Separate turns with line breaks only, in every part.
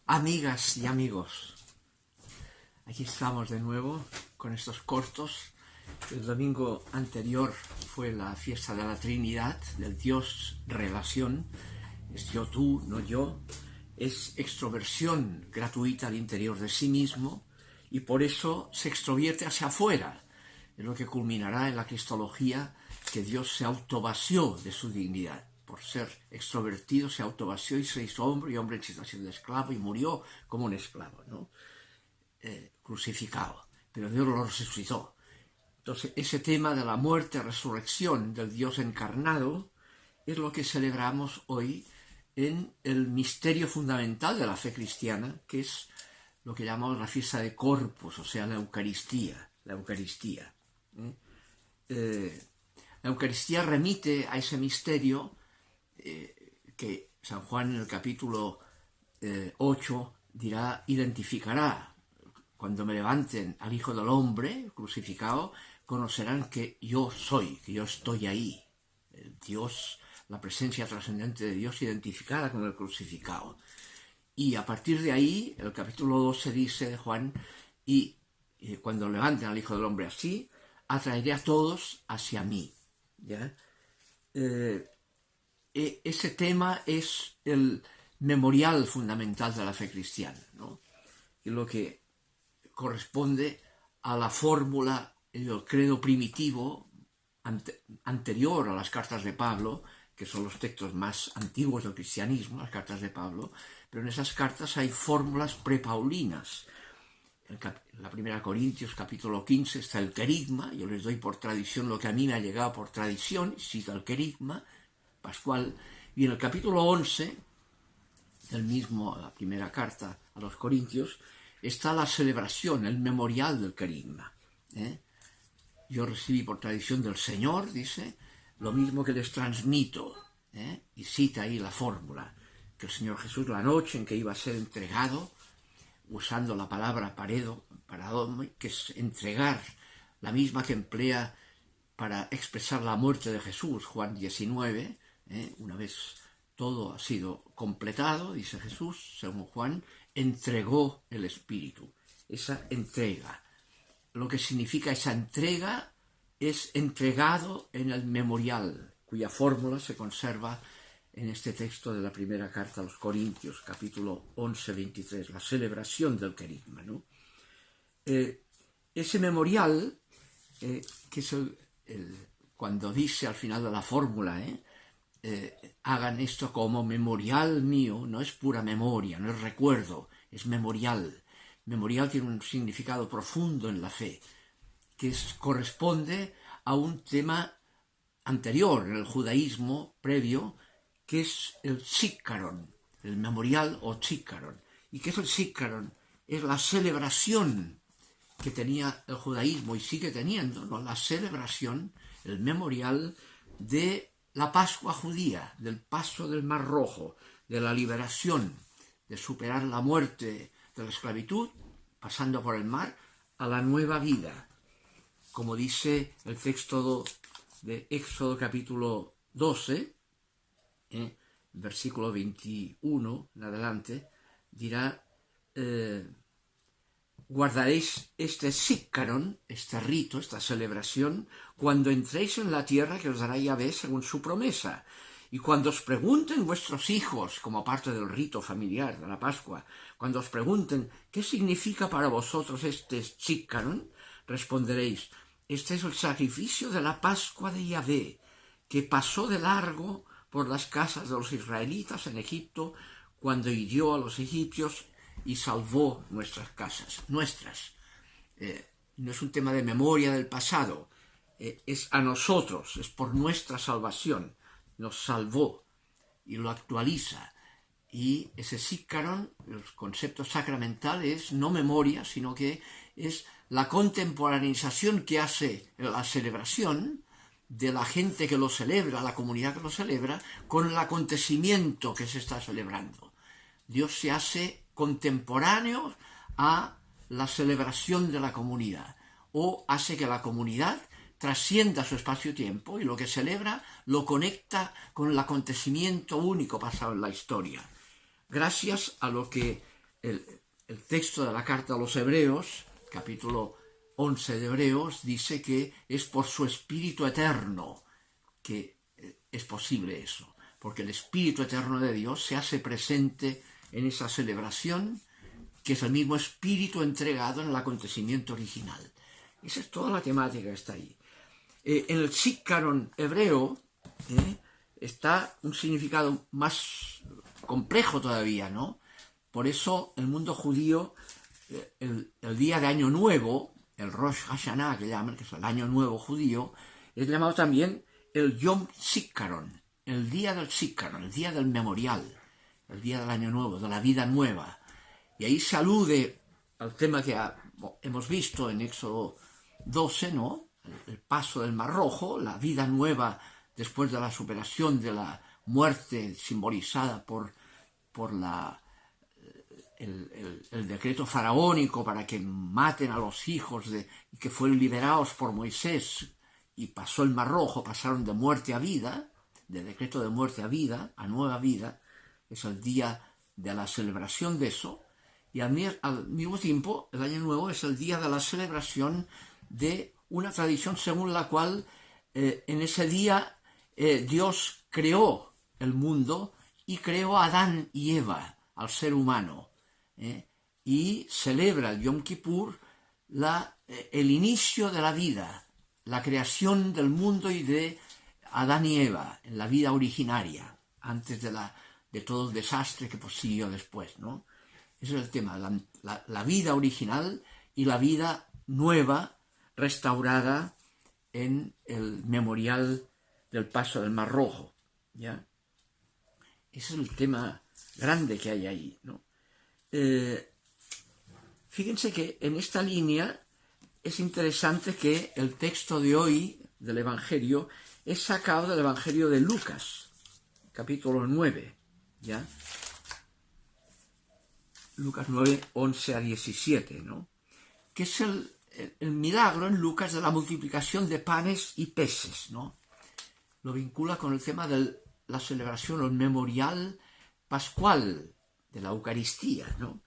Amigas y amigos, aquí estamos de nuevo con estos cortos. El domingo anterior fue la fiesta de la Trinidad, del Dios relación, es yo tú, no yo, es extroversión gratuita al interior de sí mismo y por eso se extrovierte hacia afuera, es lo que culminará en la cristología, que Dios se autovació de su dignidad. Por ser extrovertido se autovació y se hizo hombre, y hombre en situación de esclavo, y murió como un esclavo, ¿no? Crucificado, pero Dios lo resucitó. Entonces, ese tema de la muerte, resurrección del Dios encarnado es lo que celebramos hoy en el misterio fundamental de la fe cristiana, que es lo que llamamos la fiesta de Corpus, o sea, la Eucaristía. La Eucaristía remite a ese misterio que San Juan en el capítulo 8 dirá, identificará: cuando me levanten al Hijo del Hombre crucificado, conocerán que yo soy, que yo estoy ahí. El Dios, la presencia trascendente de Dios identificada con el crucificado. Y a partir de ahí, el capítulo 12 dice de Juan, y cuando levanten al Hijo del Hombre así, atraeré a todos hacia mí. ¿Ya? Ese tema es el memorial fundamental de la fe cristiana, ¿no? Y lo que corresponde a la fórmula, el credo primitivo anterior a las cartas de Pablo, que son los textos más antiguos del cristianismo, las cartas de Pablo, pero en esas cartas hay fórmulas prepaulinas. En la primera Corintios, capítulo 15, está el querigma. Yo les doy por tradición lo que a mí me ha llegado por tradición, cito el querigma pascual. Y en el capítulo 11, del mismo, la primera carta a los Corintios, está la celebración, el memorial del querigma. Yo recibí por tradición del Señor, dice, lo mismo que les transmito. Y cita ahí la fórmula, que el Señor Jesús, la noche en que iba a ser entregado, usando la palabra paradome, que es entregar, la misma que emplea para expresar la muerte de Jesús, Juan 19, una vez todo ha sido completado, dice Jesús, según Juan, entregó el Espíritu. Esa entrega, lo que significa esa entrega, es entregado en el memorial, cuya fórmula se conserva en este texto de la primera carta a los Corintios, capítulo 11, 23, la celebración del querigma, ¿no? Ese memorial, que es cuando dice al final de la fórmula, hagan esto como memorial mío, no es pura memoria, no es recuerdo, es memorial. Memorial tiene un significado profundo en la fe, que corresponde a un tema anterior en el judaísmo previo, que es el zícaron, el memorial o zícaron. ¿Y qué es el zícaron? Es la celebración que tenía el judaísmo y sigue teniendo, ¿no? La celebración, el memorial de la Pascua judía, del paso del Mar Rojo, de la liberación, de superar la muerte de la esclavitud, pasando por el mar, a la nueva vida. Como dice el texto de Éxodo capítulo 12, versículo 21 en adelante, dirá, guardaréis este zícaron, este rito, esta celebración, cuando entréis en la tierra que os dará Yahvé según su promesa. Y cuando os pregunten vuestros hijos, como parte del rito familiar de la Pascua, cuando os pregunten qué significa para vosotros este zícaron, responderéis: este es el sacrificio de la Pascua de Yahvé, que pasó de largo por las casas de los israelitas en Egipto, cuando hirió a los egipcios y salvó nuestras casas, nuestras. No es un tema de memoria del pasado, es a nosotros, es por nuestra salvación, nos salvó y lo actualiza. Y ese zícaron, el concepto sacramental, es no memoria, sino que es la contemporaneización que hace la celebración de la gente que lo celebra, la comunidad que lo celebra, con el acontecimiento que se está celebrando. Dios se hace contemporáneo a la celebración de la comunidad, o hace que la comunidad trascienda su espacio-tiempo y lo que celebra lo conecta con el acontecimiento único pasado en la historia. Gracias a lo que el texto de la carta a los Hebreos, capítulo 11 de Hebreos, dice que es por su Espíritu eterno que es posible eso, porque el Espíritu eterno de Dios se hace presente en esa celebración, que es el mismo Espíritu entregado en el acontecimiento original. Esa es toda la temática que está ahí. En el Zícaron hebreo está un significado más complejo todavía, ¿no? Por eso el mundo judío, el día de Año Nuevo, el Rosh Hashanah, que llaman, que es el Año Nuevo judío, es llamado también el Yom Zícaron, el día del Zícaron, el día del memorial, el día del Año Nuevo, de la vida nueva. Y ahí se alude al tema que hemos visto en Éxodo 12, ¿no? El paso del Mar Rojo, la vida nueva después de la superación de la muerte simbolizada por el decreto faraónico para que maten a los hijos y que fueron liberados por Moisés, y pasó el Mar Rojo, pasaron de muerte a vida, de decreto de muerte a vida, a nueva vida. Es el día de la celebración de eso, y al mismo tiempo el Año Nuevo es el día de la celebración de una tradición según la cual en ese día Dios creó el mundo y creó a Adán y Eva, al ser humano, y celebra el Yom Kippur el inicio de la vida, la creación del mundo y de Adán y Eva en la vida originaria, antes de todo el desastre que siguió después, ¿no? Ese es el tema, la vida original y la vida nueva restaurada en el memorial del paso del Mar Rojo, ¿ya? Ese es el tema grande que hay ahí, ¿no? Fíjense que en esta línea es interesante que el texto de hoy del Evangelio es sacado del Evangelio de Lucas, capítulo 9, ¿ya? Lucas 9, 11 a 17, ¿no? Que es el milagro en Lucas de la multiplicación de panes y peces, ¿no? Lo vincula con el tema de la celebración o el memorial pascual de la Eucaristía, ¿no?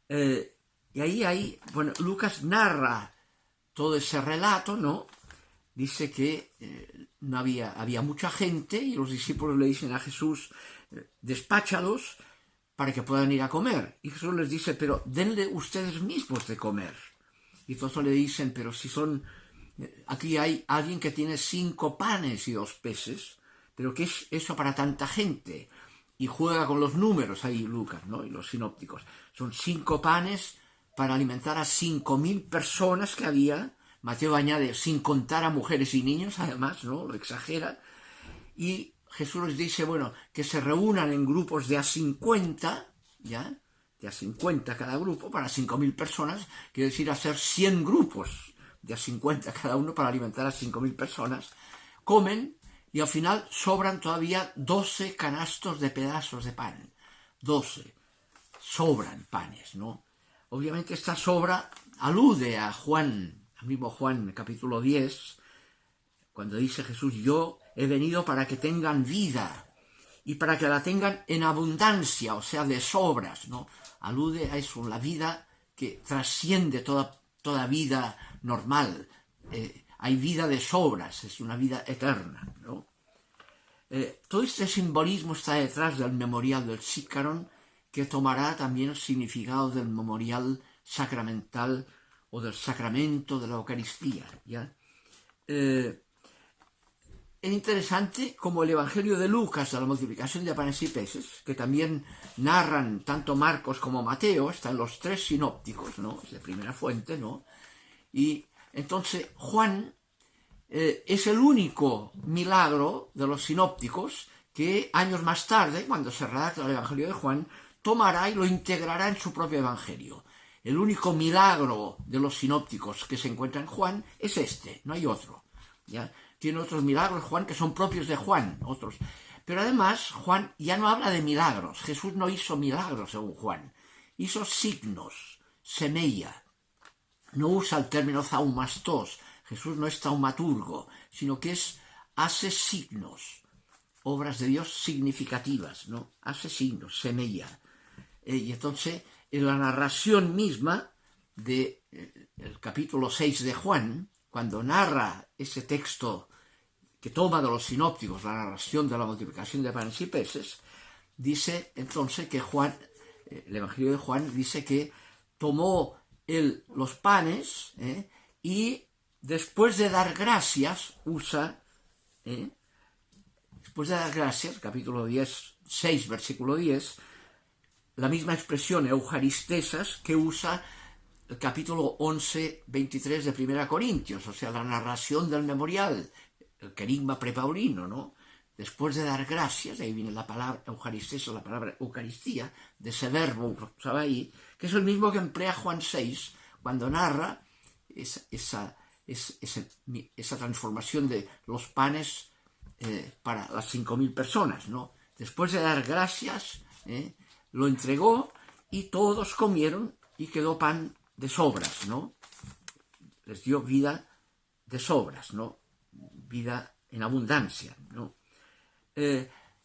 Y ahí bueno, Lucas narra todo ese relato, ¿no? Dice que no había mucha gente y los discípulos le dicen a Jesús, despáchalos para que puedan ir a comer. Y Jesús les dice, pero denle ustedes mismos de comer. Y todos le dicen, pero si aquí hay alguien que tiene 5 panes y 2 peces, pero ¿qué es eso para tanta gente? Y juega con los números ahí Lucas, ¿no? Y los sinópticos. Son 5 panes para alimentar a 5.000 personas que había. Mateo añade, sin contar a mujeres y niños, además, ¿no? Lo exagera. Y Jesús les dice, bueno, que se reúnan en grupos de a 50, ¿ya? De a 50 cada grupo, para 5.000 personas, quiere decir hacer 100 grupos de a 50 cada uno para alimentar a 5.000 personas. Comen y al final sobran todavía 12 canastos de pedazos de pan. 12. Sobran panes, ¿no? Obviamente esta sobra alude a Juan, al mismo Juan, capítulo 10, cuando dice Jesús, yo he venido para que tengan vida y para que la tengan en abundancia, o sea, de sobras, ¿no? Alude a eso, la vida que trasciende toda vida normal. Hay vida de sobras, es una vida eterna, ¿no? Todo este simbolismo está detrás del memorial del Zícaron, que tomará también el significado del memorial sacramental o del sacramento de la Eucaristía, ¿ya? Es interesante como el Evangelio de Lucas de la multiplicación de panes y peces, que también narran tanto Marcos como Mateo, están los 3 sinópticos, ¿no? Es de primera fuente, ¿no? Y entonces Juan es el único milagro de los sinópticos que años más tarde, cuando se redacta el Evangelio de Juan, tomará y lo integrará en su propio Evangelio. El único milagro de los sinópticos que se encuentra en Juan es este, no hay otro, ¿ya? Tiene otros milagros Juan que son propios de Juan, otros. Pero además Juan ya no habla de milagros. Jesús no hizo milagros según Juan. Hizo signos, semeia. No usa el término zaumastos. Jesús no es taumaturgo, sino que hace signos. Obras de Dios significativas, ¿no? Hace signos, semeia. Y entonces en la narración misma del capítulo 6 de Juan, cuando narra ese texto que toma de los sinópticos la narración de la multiplicación de panes y peces, dice entonces que Juan, el Evangelio de Juan, dice que tomó los panes y después de dar gracias, después de dar gracias, capítulo 6, versículo 10, la misma expresión eucaristesas que usa el capítulo 11, 23 de 1 Corintios, o sea, la narración del memorial, el querigma prepaulino, ¿no? Después de dar gracias, ahí viene la palabra eucaristesa, la palabra Eucaristía, de ese verbo usado ahí, que es el mismo que emplea Juan 6, cuando narra esa transformación de los panes para las 5.000 personas, ¿no? Después de dar gracias, lo entregó y todos comieron y quedó pan de sobras, ¿no? Les dio vida de sobras, ¿no? Vida en abundancia, ¿no?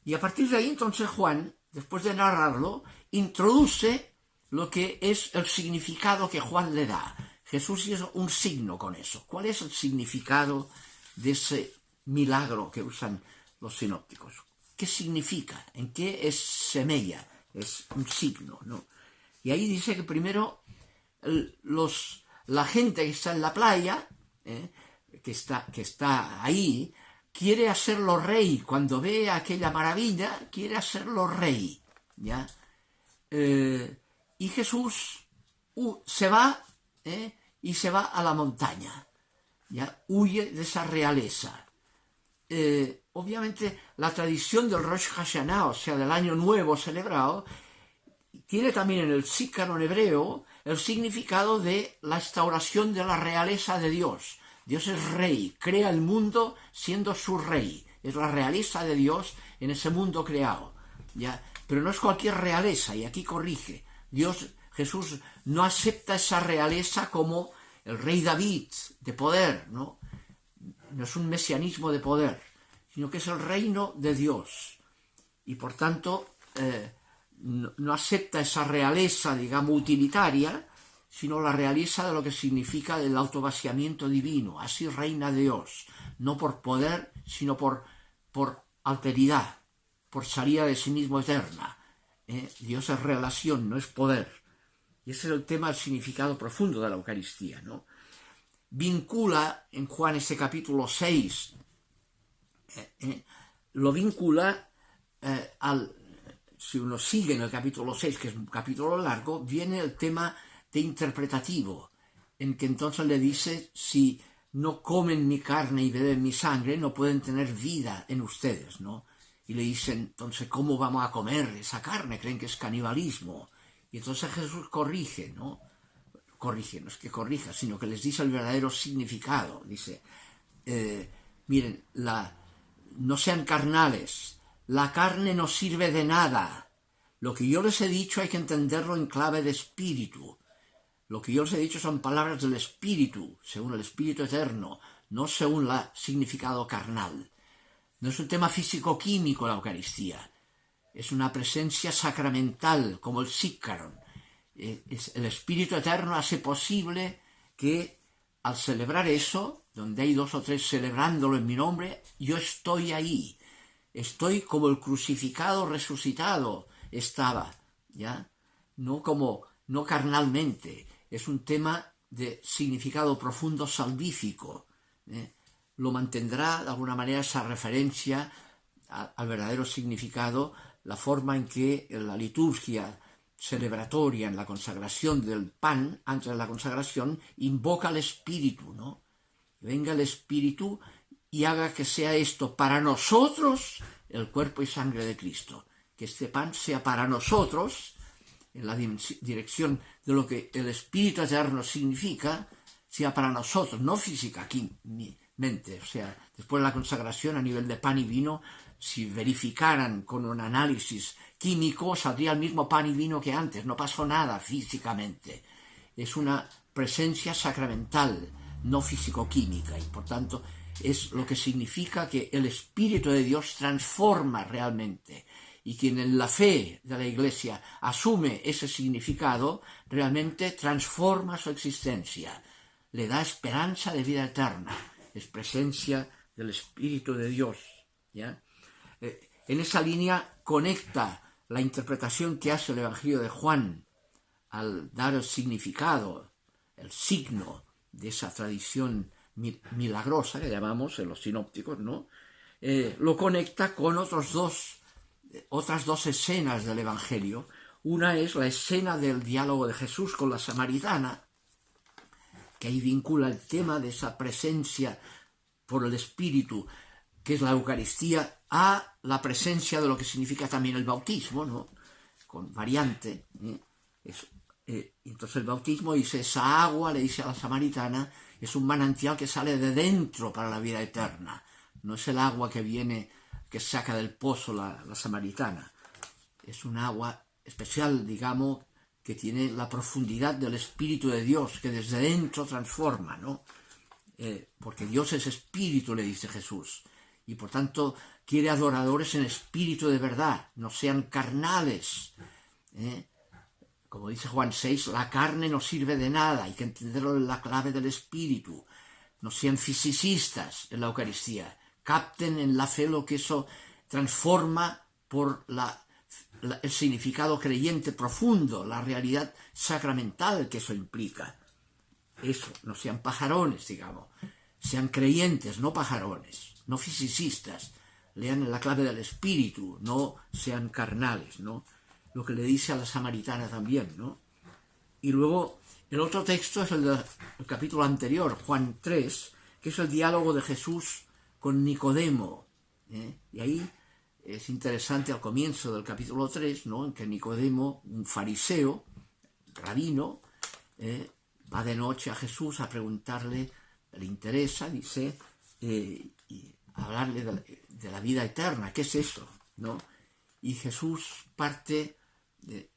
Y a partir de ahí, entonces, Juan, después de narrarlo, introduce lo que es el significado que Juan le da. Jesús hizo un signo con eso. ¿Cuál es el significado de ese milagro que usan los sinópticos? ¿Qué significa? ¿En qué es semella? Es un signo, ¿no? Y ahí dice que primero la gente que está en la playa, que está ahí, quiere hacerlo rey. Cuando ve aquella maravilla, quiere hacerlo rey, ¿ya? Y Jesús se va, y se va a la montaña, ¿ya? Huye de esa realeza. Obviamente la tradición del Rosh Hashanah, o sea, del año nuevo celebrado, tiene también en el Zícaron hebreo el significado de la instauración de la realeza de Dios. Dios es rey, crea el mundo siendo su rey. Es la realeza de Dios en ese mundo creado, ¿ya? Pero no es cualquier realeza, y aquí corrige. Jesús no acepta esa realeza como el rey David de poder, ¿no? No es un mesianismo de poder, sino que es el reino de Dios. Y por tanto, no acepta esa realeza, digamos, utilitaria, sino la realeza de lo que significa el autovaciamiento divino. Así reina Dios, no por poder, sino por alteridad, por salida de sí mismo eterna. Dios es relación, no es poder. Y ese es el tema del significado profundo de la Eucaristía, ¿no? Vincula en Juan ese capítulo 6, lo vincula si uno sigue en el capítulo 6, que es un capítulo largo, viene el tema de interpretativo, en que entonces le dice, si no comen mi carne y beben mi sangre, no pueden tener vida en ustedes, ¿no? Y le dicen, entonces, ¿cómo vamos a comer esa carne? Creen que es canibalismo. Y entonces Jesús corrige, ¿no? Corrige, no es que corrija, sino que les dice el verdadero significado. Dice, miren, no sean carnales, la carne no sirve de nada. Lo que yo les he dicho hay que entenderlo en clave de espíritu. Lo que yo les he dicho son palabras del espíritu, según el espíritu eterno, no según el significado carnal. No es un tema físico-químico la Eucaristía, es una presencia sacramental, como el Zícaron. El espíritu eterno hace posible que al celebrar eso, donde hay 2 o 3 celebrándolo en mi nombre, yo estoy ahí. Estoy como el crucificado resucitado estaba, ¿ya? No carnalmente. Es un tema de significado profundo salvífico. Lo mantendrá de alguna manera esa referencia al verdadero significado, la forma en que la liturgia celebratoria en la consagración del pan, antes de la consagración, invoca al Espíritu, ¿no? Venga el Espíritu y haga que sea esto para nosotros el cuerpo y sangre de Cristo. Que este pan sea para nosotros, en la dirección de lo que el Espíritu eterno significa, sea para nosotros, no físicamente. O sea, después de la consagración a nivel de pan y vino, si verificaran con un análisis químico, saldría el mismo pan y vino que antes, no pasó nada físicamente. Es una presencia sacramental, no físico-química, y por tanto es lo que significa que el Espíritu de Dios transforma realmente Y quien en la fe de la Iglesia asume ese significado, realmente transforma su existencia, le da esperanza de vida eterna, es presencia del Espíritu de Dios, ¿ya? En esa línea conecta la interpretación que hace el Evangelio de Juan al dar el significado, el signo de esa tradición milagrosa que llamamos en los sinópticos, ¿no? Lo conecta con otras dos escenas del Evangelio. Una es la escena del diálogo de Jesús con la samaritana, que ahí vincula el tema de esa presencia por el Espíritu, que es la Eucaristía, a la presencia de lo que significa también el bautismo, ¿no? Con variante. Entonces el bautismo dice, esa agua, le dice a la samaritana, es un manantial que sale de dentro para la vida eterna. No es el agua que viene, que saca del pozo la samaritana. Es un agua especial, digamos, que tiene la profundidad del Espíritu de Dios, que desde dentro transforma, ¿no? Porque Dios es Espíritu, le dice Jesús, y por tanto quiere adoradores en espíritu de verdad, no sean carnales. Como dice Juan 6, la carne no sirve de nada, hay que entenderlo en la clave del Espíritu. No sean fisicistas en la Eucaristía, capten en la fe lo que eso transforma por el significado creyente profundo, la realidad sacramental que eso implica. Eso, no sean pajarones, digamos, sean creyentes, no pajarones, no fisicistas, lean en la clave del Espíritu, no sean carnales, ¿no? Lo que le dice a la samaritana también, ¿no? Y luego el otro texto es el del capítulo anterior, Juan 3, que es el diálogo de Jesús con Nicodemo, y ahí es interesante al comienzo del capítulo 3, ¿no? En que Nicodemo, un fariseo, rabino, va de noche a Jesús a preguntarle, le interesa, dice, y hablarle de la vida eterna, ¿qué es eso? ¿No? Y Jesús parte,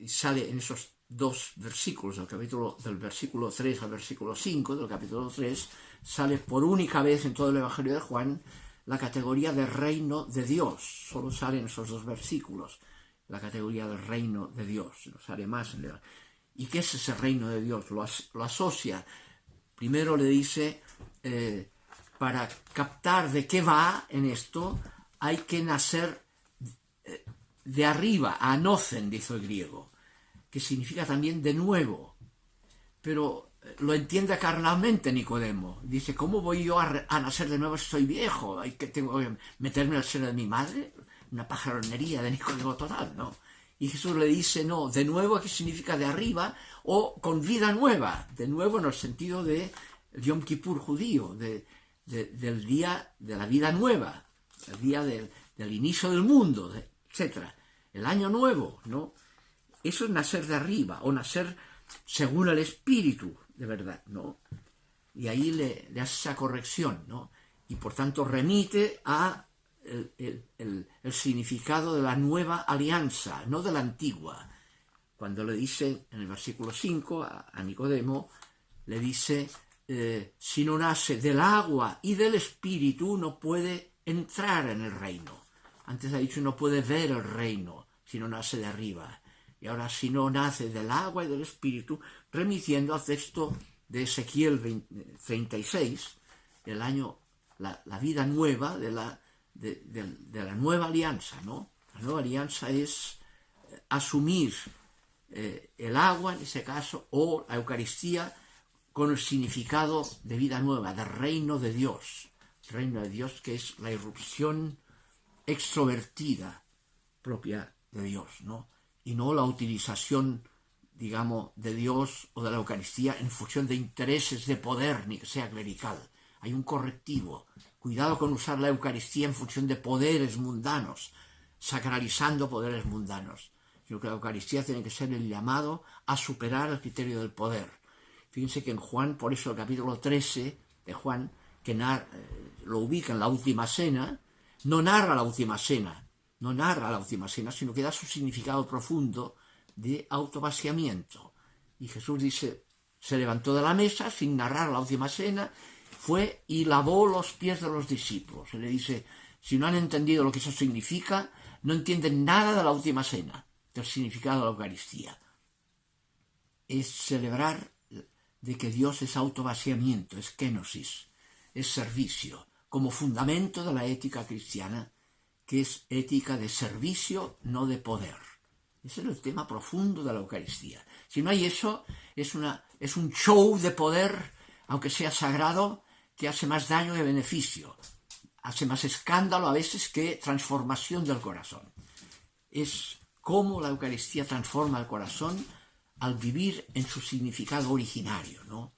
sale en esos dos versículos, del versículo 3 al versículo 5 del capítulo 3, sale por única vez en todo el Evangelio de Juan la categoría de reino de Dios. Solo sale en esos dos versículos la categoría del reino de Dios, no sale más en el... ¿Y qué es ese reino de Dios? Lo asocia. Primero le dice, para captar de qué va en esto, hay que nacer de arriba, anocen, dice el griego, que significa también de nuevo. Pero lo entiende carnalmente Nicodemo. Dice, ¿cómo voy yo a nacer de nuevo si soy viejo? ¿Tengo que meterme al seno de mi madre? Una pajaronería de Nicodemo total, ¿no? Y Jesús le dice, no, de nuevo, ¿qué significa de arriba? O con vida nueva, de nuevo en el sentido de Yom Kippur judío, del día de la vida nueva, el día del inicio del mundo, etc. El año nuevo, ¿no? Eso es nacer de arriba, o nacer según el Espíritu, de verdad, ¿no? Y ahí le hace esa corrección, ¿no? Y por tanto remite a el significado de la nueva alianza, no de la antigua. Cuando le dice en el versículo 5 a Nicodemo, le dice, si no nace del agua y del Espíritu, no puede entrar en el reino. Antes ha dicho, no puede ver el reino si no nace de arriba. Y ahora, si no nace del agua y del Espíritu, remitiendo al texto de Ezequiel 36, el año, la vida nueva de la nueva alianza, ¿no? La nueva alianza es asumir el agua, en ese caso, o la Eucaristía, con el significado de vida nueva, de reino de Dios. Reino de Dios, que es la irrupción extrovertida propia de Dios, ¿no? Y no la utilización, digamos, de Dios o de la Eucaristía en función de intereses de poder, ni que sea clerical. Hay un correctivo. Cuidado con usar la Eucaristía en función de poderes mundanos, sacralizando poderes mundanos. Sino que la Eucaristía tiene que ser el llamado a superar el criterio del poder. Fíjense que en Juan, por eso el capítulo 13 de Juan, que lo ubica en la última cena, no narra la última cena, sino que da su significado profundo de autovaciamiento. Y Jesús dice, se levantó de la mesa sin narrar la última cena, fue y lavó los pies de los discípulos. Se le dice, si no han entendido lo que eso significa, no entienden nada de la última cena, del significado de la Eucaristía. Es celebrar de que Dios es autovaciamiento, es kenosis, es servicio, como fundamento de la ética cristiana, que es ética de servicio, no de poder. Ese es el tema profundo de la Eucaristía. Si no hay eso, es un show de poder, aunque sea sagrado, que hace más daño que beneficio. Hace más escándalo a veces que transformación del corazón. Es cómo la Eucaristía transforma el corazón al vivir en su significado originario, ¿no?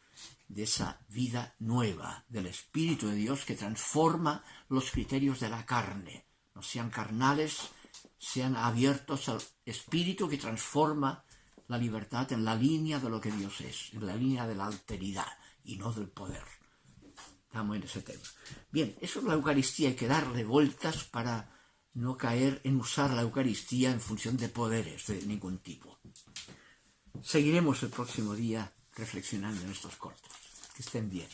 De esa vida nueva del Espíritu de Dios que transforma los criterios de la carne. No sean carnales, sean abiertos al Espíritu que transforma la libertad en la línea de lo que Dios es, en la línea de la alteridad y no del poder. Estamos en ese tema. Bien, eso es la Eucaristía, hay que darle vueltas para no caer en usar la Eucaristía en función de poderes de ningún tipo. Seguiremos el próximo día reflexionando en estos cortos. Que estén bien.